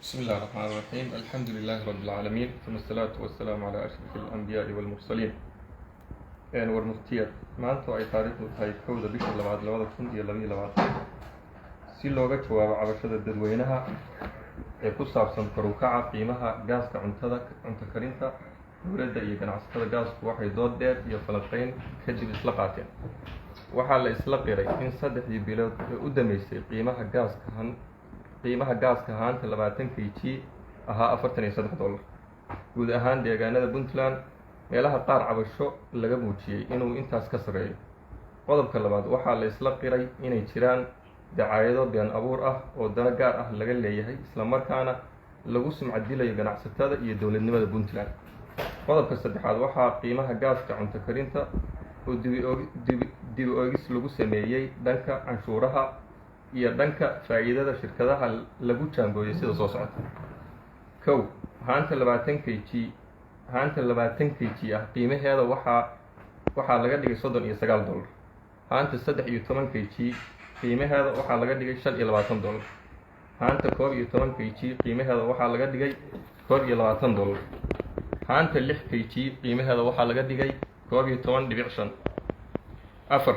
بسم الله الرحمن الرحيم. الحمد لله رب العالمين، ثم الصلاة والسلام على أشرف الأنبياء والمرسلين. warmuftiya maanta ay taariikhdu tahay 1 bisha 2022 si looga jawaabo cabashada dadweynaha ee ku saabsan kor u kaca qiimaha gaaska cunto karinta. dowladda iyo ganacsatada gaasku waxay dood dheer iyo falanqeyn kadib isla qaateen. waxaa la isla qiray in 3 bilood u dhameysay qiimaha gaaska haanta 20 kg ahaa $43. guud ahaan deegaanada Puntland meelaha qaar cabasho laga muujiyay inuu intaas ka sareeyo. qodobka labaad, waxaa la isla qiray inay jiraan dacaayado been abuur ah oo dana gaar ah laga leeyahay isla markaana lagu sumcad dilayo ganacsatada iyo dowladnimada Puntland. qodobka saddexaad, waxaa qiimaha gaaska cunto karinta oo dib u eegis lagu sameeyay dhanka canshuuraha iyo dhanka faa'iidada shirkadaha lagu jaangooyay sida soo socota. 1. haanta 20 kg ah qiimaheeda waxaa laga dhigay $39. haanta 13 kg qiimaheeda waxaa laga dhigay $25. haanta 11 kg qiimaheeda waxaa laga dhigay $21. haanta 6 kg qiimaheeda waxaa laga dhigay $11.5. 4.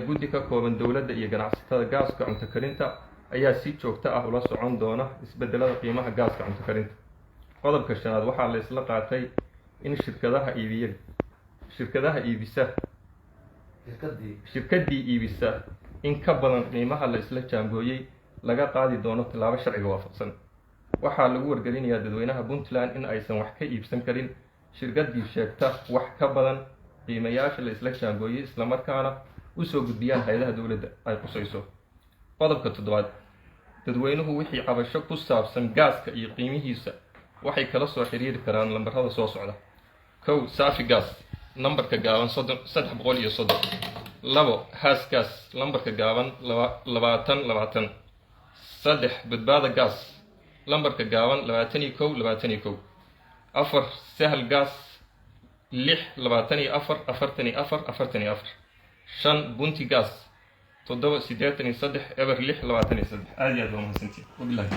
guddi ka kooban dowladda iyo ganacsatada gaaska cunto karinta ayaa si joogto ah ula socon doona isbedelada qiimaha gaaska cunto karinta. qodobka 5aad, waxaa la isla qaatay in shirkadii iibisa in ka badan qiimaha la isla jaangooyay laga qaadi doono tallaabo sharciga waafaqsan. waxaa lagu wargelinayaa dadweynaha Puntland in aysan wax ka iibsan karin shirkadii sheegta wax ka badan qiimayaasha la isla jaangooyay isla markaana u soo gudbiyaan hay'adaha dowladda ay qusayso. qodobka 7aad, dadweynuhu wixii cabasho ku saabsan gaaska iyo qiimihiisa waxay kala soo xiriiri karaan lambarada soo socda. 1. Safi Gas, lambarka gaaban 330. 2. Haas Gas, lambarka gaaban 2020. 3. Badbaada Gas, lambarka gaaban 2121. 4. Sahal Gas 6244444. 5. Bunti Gas 783 eber 623. aad iyo aad waa mahadsantihiin. wabillahi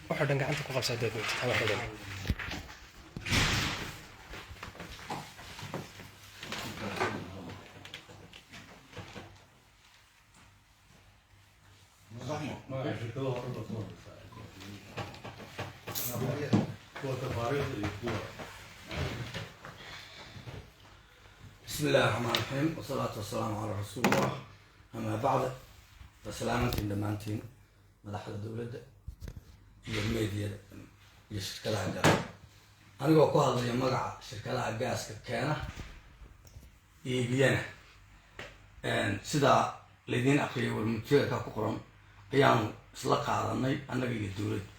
waxaan gacanta ku qabsaday dadweynaha xawaaradan. بسم الله الرحمن الرحيم والصلاة والسلام على رسول الله. أما بعد فسلامتين دمانتين مدحة الدولة iyo meediyada iyo shirkadaha gaas. anigoo ku hadlaya magaca shirkadaha gaaska keena iibiyana sida laydin aqriyay warmujiyada ku qoran ayaanu isla qaadanay annaga iyo dowladda.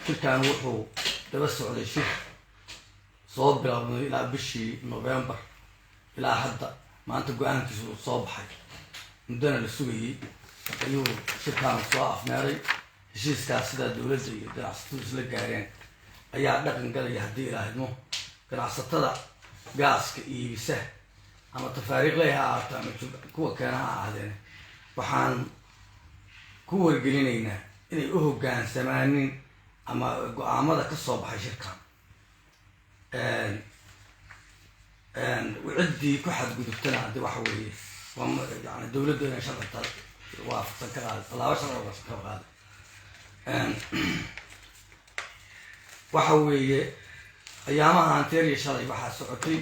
shirkan wuxuu daba socday shir soo bilaabmay ilaa bishii November ilaa hadda maanta go-aankiisu uu soo baxay muddana la sugayay ayuu shirkan soo afmeeray. heshiiskaas sida dowladda iyo ganacsatadu isla gaareen ayaa dhaqan galaya haddii ilaahidmo. ganacsatada gaaska iibisa ama tafaariiqley ha ahaato ama kuwa keena ha ahaadeen waxaan ku wargelinaynaa inay u hoggaansamaanin ama go-aamada ka soo baxay shirkan. وعدي كحد قدرتنا عندي وحوي يعني دولتنا شرطة وافق كذا الله وشر وشر هذا وحوي أيامها أنتير يشري واحد سعودي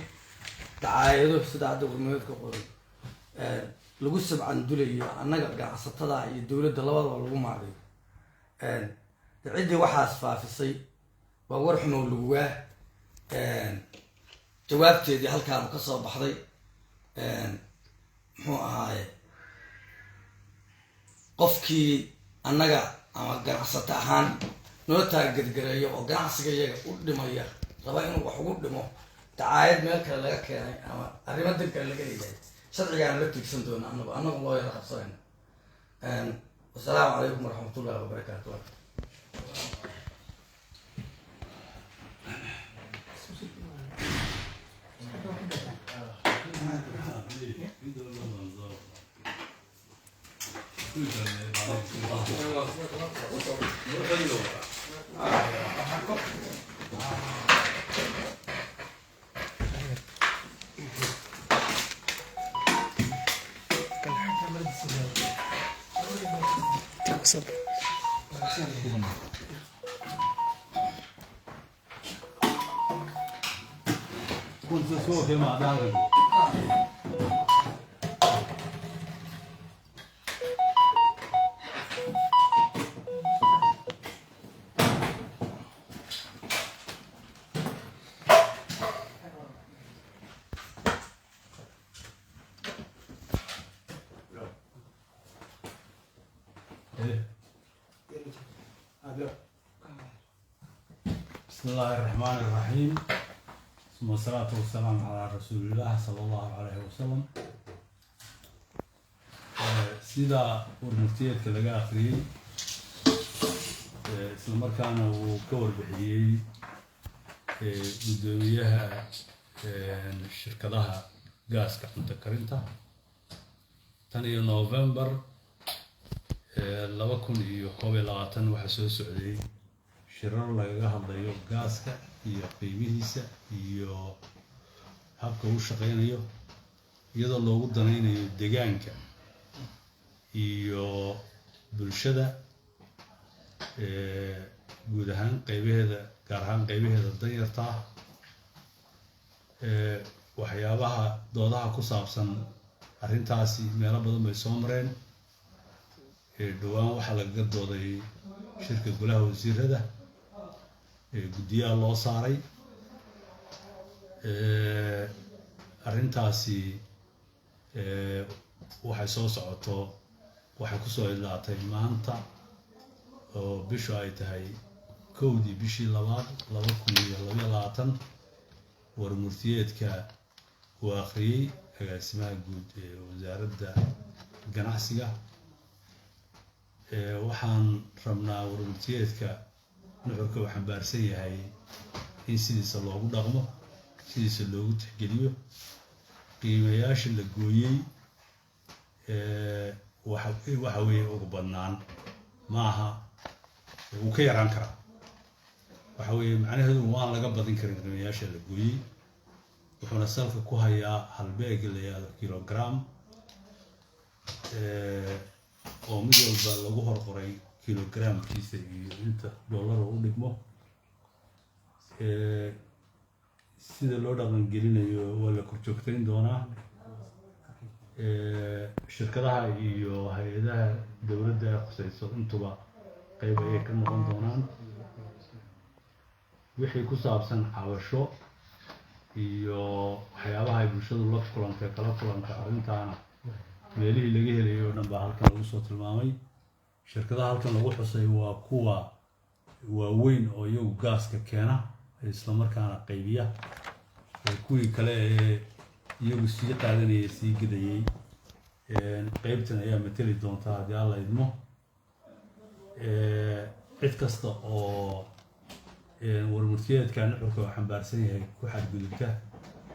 تعايدوا سداد وغميد كقول lagu sabcan dulayo annaga ganacsatada iyo dawladda labadaba lagu maariyo ciddii waxaas faafisay waa war xumow laguwaa jawaabteedii halkaan ka soo baxday muxuu ahaaye qofkii annaga ama ganacsato ahaan noo taageergareeyo oo ganacsiga iyaga u dhimaya raba inuu wax ugu dhimo dacaayad meel kale laga keenay ama arrimo dib kale laga leeyahay sharcigaan la tiigsan doona annagu loo yara qabsanayna wasalaamu calaykum waraxmatullahi wabarakaatu كنت تسوق مع دارك بسم الله الرحمن الرحيم ثم الصلاة والسلام على رسول الله صلى الله عليه وسلم سيدا ورمتيت لغا أخرين isla markaana uu ka warbixiyey gudoomiyaha shirkadaha gaaska cunto karinta tan iyo November 2021 waxaa soo socday shirar lagaga hadlayo gaaska iyo qiimihiisa iyo habka uu shaqeynayo iyadoo loogu danaynayo deegaanka iyo bulshada guud ahaan qaybaheeda gaar ahaan qaybaheeda danyarta ah waxyaabaha doodaha ku saabsan arrintaasi meelo badan bay soo mareen dhowaan waxaa lagaga dooday shirka golaha wasiirada guddiyaha loo saaray arrintaasi waxay soo socoto waxay kusoo idlaatay maanta oo bishu ay tahay 1 bishii 2022 warmurtiyeedka uu akhriyay agaasimaha guud ee wasaaradda ganacsiga waxaan rabnaa warmurtiyeedka nuxurka uu xambaarsan yahay in sidiisa loogu dhaqmo sidiisa loogu tixgeliyo qiimayaasha la gooyey waxa weeye ugu badnaan maaha uu ka yaraan karaa waxa weeye macnaheedu waan laga badin karin qiimayaasha la gooyey wuxuuna salka ku hayaa halbeeg la yiraahdo kilogram oo mid walba lagu horqoray kilogramkiisa iyo inta dollar u dhigmo sida loo dhaqan gelinayo waa la korjoogtayn doonaa shirkadaha iyo hay'adaha dawladda khusayso intuba qayb ay ka noqon doonaan wixii ku saabsan cabasho iyo waxyaabaha ay bulshadu la kulantay kala kulantay arrintaana meelihii laga helayo dhan baa halkan lagu soo tilmaamay shirkadaha halkan lagu xusay waa kuwa waaweyn oo iyagu gaaska keena isla markaana qaybiya kuwii kale ee iyagu sii qaadanayay sii gidayay qaybtan ayaa mateli doontaa haddii alla idmo cid kasta oo warmurtiyeedka nuxurka uu xambaarsan yahay ku xadgudubta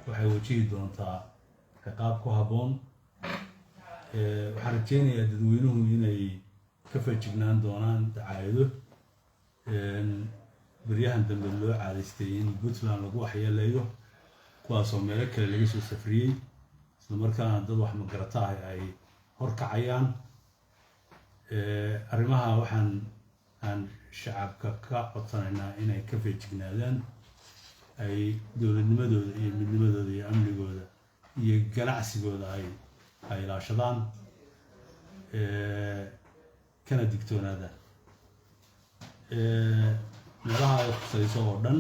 waxay wajihi doontaa ciqaab ku habboon waxaan rajeynayaa dadweynuhu inay ka feejignaan doonaan dacaayado beryahan dambe loo caadaystay in Puntland lagu waxyeeleeyo kuwaasoo meelo kale laga soo safriyey isla markaana dad wax magarata ah ay horkacayaan. arrimaha aan shacabka ka codsanaynaa inay ka feejignaadaan, ay dowladnimadooda iyo midnimadooda iyo amnigooda iyo ganacsigooda ay ilaashadaan, kana digtoonaadaan. meelaha ay khusayso oo dhan,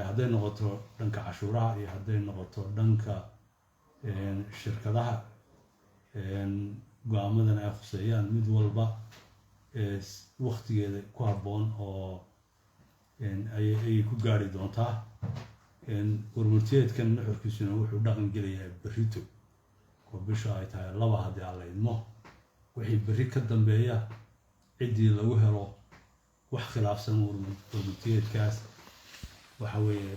hadday noqoto dhanka cashuuraha iyo hadday noqoto dhanka shirkadaha go-aamadan ay khuseeyaan, mid walba waktigeeda ku habboon oo ayay ku gaari doontaa. warmurtiyeedkan nuxurkiisuna wuxuu dhaqan gelayaa berrito oo bisha ay tahay 2 haddii aan la idmo. wixii berri ka dambeeya ciddii lagu helo wax khilaafsan warmurtiyeedkaas waxa weeye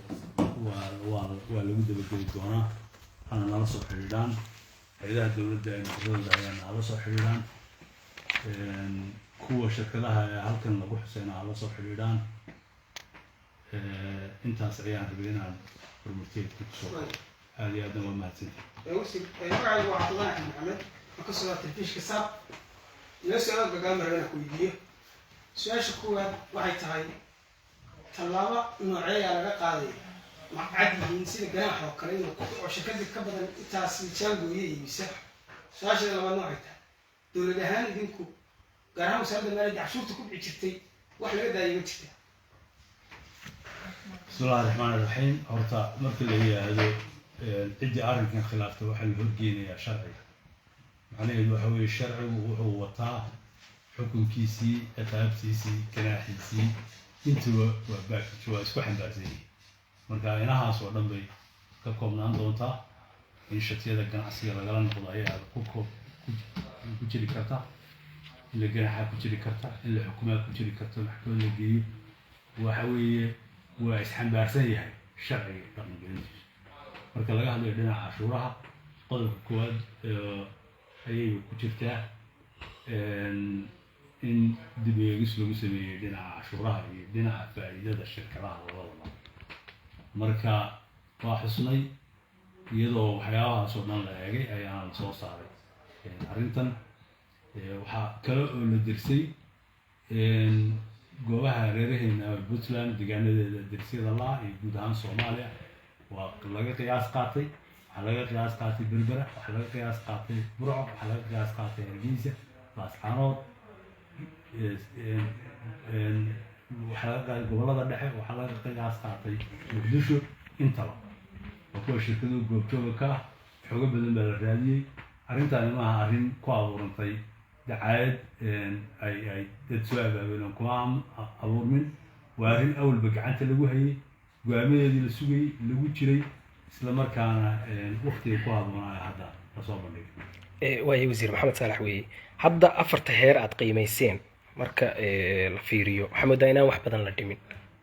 waa lagu dabageli doonaa. waxaana nala soo xidhiidhaan hay'adaha dowladda ee muxuudooda ayaa nala soo xidhiidhaan, kuwa shirkadaha ee halkan lagu xuseyna hala soo xidhiidhaan. intaas ayaan rabay inaan warmurtiyeedka ku soo aad iyo aadna waa mahadsantahay. magacaygu waa cabdulaahi axmed maxamed oo ka socda telefishka saab. iyo su-aal gagaamara inaan ku weydiiyo. su-aasha kuwaad waxay tahay tallaabo nooceeyaa laga qaadaya ma cad yihiin sida ganaax oo kale oo shirkadii ka badan intaas jaangooye iibisa. su-aasheeda labaad noocay tahay dowlad ahaan idinku gaar ahaan wasaaradda maaliyadda cashuurta ku dhici jirtay wax laga daayay ma jirta? bismillahi raxmaani raxiim. horta marka la yidhaahdo ciddii arrinkan khilaafta waxaa la horgeynayaa sharciga. macnaheedu waxa weeye sharcigu wuxuu wataa xukunkiisii, ciqaabtiisii, ganaaxiisii, intuba waa baakij, waa isku xambaarsan yihiin. marka inahaas oo dhan bay ka koobnaan doontaa. in shatiyada ganacsiga lagala noqdo ayaa ku jiri karta, in la ganaaxa ku jiri karta, in la xukumaa ku jiri karta, maxkamad la geeyo. waxa weeye waa isxambaarsan yahay sharciga dhaqangelintiisu. marka laga hadlayo dhinaca cashuuraha, qodobka koowaad ayay ku jirtaa in dib u eegis lagu sameeyey dhinaca cashuuraha iyo dhinaca faa'iidada shirkadaha labadaba. marka waa xusnay iyadoo waxyaabahaas oo dhan la eegay ayaana la soo saaray arrintan. waxaa kale oo la dirsay goobaha reeraheena Puntland deegaanadeeda dirsiyada laa iyo guud ahaan Soomaaliya waa laga qiyaas qaatay. waxaa laga qiyaas qaatay Berbera, waxaa laga qiyaas qaatay Burco, waxaa laga qiyaas qaatay Hargeysa, Laascaanood, waxaa laga qaaday gobollada dhexe, waxaa laga qiyaas qaatay Muqdisho. intaba waa kuwa shirkaduhu goobjooga ka ah. xoogo badan baa la raadiyey. arrintaani maaha arrin ku abuurantay dacaayad ay dad soo abaabuleen kuma abuurmin. waa arrin awalba gacanta lagu hayay, go-aamadeedii la sugayey, lagu jiray, isla markaana waqtiga ku habboonaya hadda lasoo bandhigay. waayo wasiir maxamed saalax weeye. hadda 4 heer aad qiimayseen marka la fiiriyo waxaa moodaa inaan wax badan la dhimin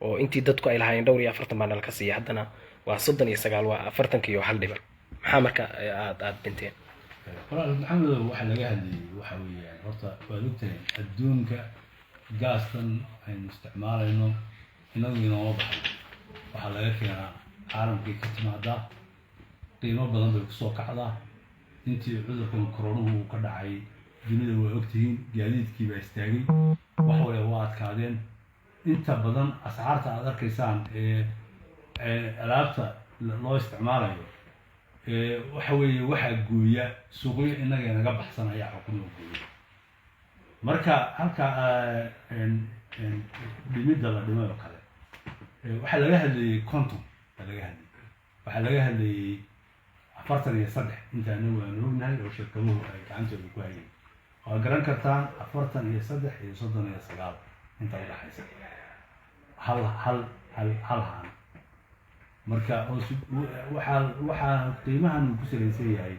oo intii dadku ay lahaayeen dhowr iyo 40 baa nalka siiya, haddana waa 39 waa 40 iyo 1 dhiban. maxaa marka aad dhinteen? walaal maxamedow waxaa laga hadlayay waxa weeyaan horta waad ogtahay adduunka gaastan aynu isticmaalayno inagu inooma baxay. waxaa laga keenaa caalamkii ka timaadaa, qiimo badan bay kusoo kacdaa. intii cudurkan koronuhu uu ka dhacay dunida waa ogtihiin, gaadiidkii baa istaagay, wax waliba waa adkaadeen. inta badan ascaarta aad arkaysaan alaabta loo isticmaalayo waxa weeye waxaa gooya suuqyo innaga inaga baxsan ayaa xukunoo gooya. marka halka dhimidda la dhimay oo kale waxaa laga hadlayay konton waxaa laga hadlayay 43 intaana waanu ognahay oo shirkaduhu ay gacantooda ku hayeen. waa garan kartaan 43 iyo 39 inta u dhaxaysa hal haan. marka waxaa qiimahan uu ku salaysan yahay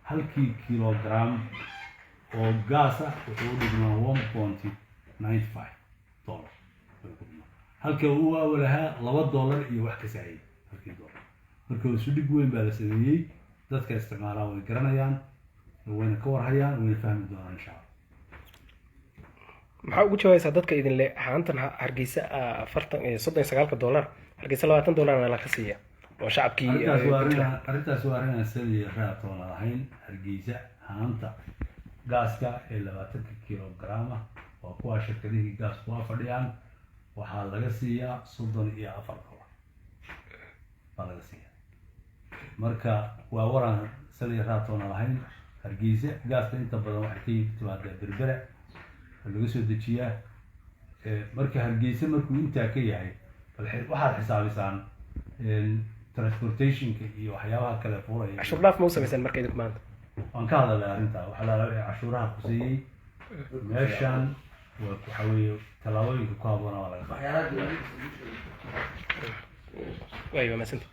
halkii kilogram oo gaas ah wuxuu u dhigmaa $1.95. halka uu awalahaa $2 iyo wax ka saayay halkii dollar. marka isu dhig weyn baa la sameeyey. dadka isticmaalaa way garanayaan, wayna ka warhayaan, wayna fahmi doonaan insha Allah. maxaa ugu jawaabaysaa dadka idinle haantan Hargeysa $39 Hargeysa $20 la ka siiya oo shacabkii arrintaas waa arrin aan saliya raatoona lahayn. Hargeysa haanta gaaska ee 20 kilogram waa kuwa shirkadihii gaasku waa fadhiyaan waxaa laga siiyaa $34 baa laga siiyaa. Marka waa waran saliya raatoona lahayn. Hargeysa gaaska inta badan waxay ka timaadaa Berbera laga soo dejiyaa. Marka Hargeysa markuu intaa ka yahay waxaad xisaabisaan transportationka iyo waxyaabaha kale fuulaya. cashuur dhaaf ma u samaysan marka idinku maanta? waan ka hadalay arrintaa waxaa la rabaa cashuuraha quseeyey meeshan waxa weeye tallaabooyinka ku habboona waa laga qaadaa. waayo waa mahadsantahay.